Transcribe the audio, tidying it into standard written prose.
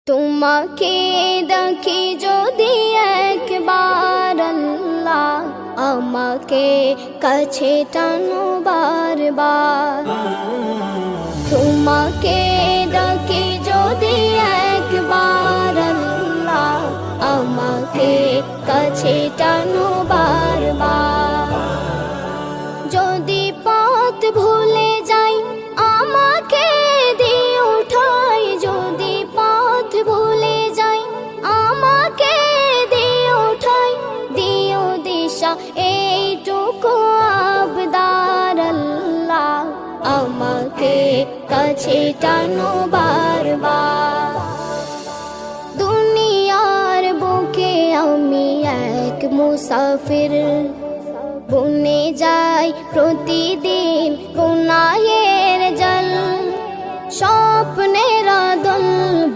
তোমাকে ডাকি যদি একবার আল্লাহ, আমাকে কাছে টানো বারবার। তোমাকে ডাকি যদি একবার আল্লাহ, আমাকে কাছে টানো বারবার। যদি পথ ভুলে যাই আমাকে দিও ঠাই, যদি পথ ভুলে যাই আমাকে দিও ঠাই, দিও দিশা এইটুকু আবদার আল্লাহ, আমাকে কাছে টানো বারবার। দুনিয়ার বুকে আমি এক মুসাফির, বনে যাই প্রতিদিন গুনাহের জল, স্বপ্নের দল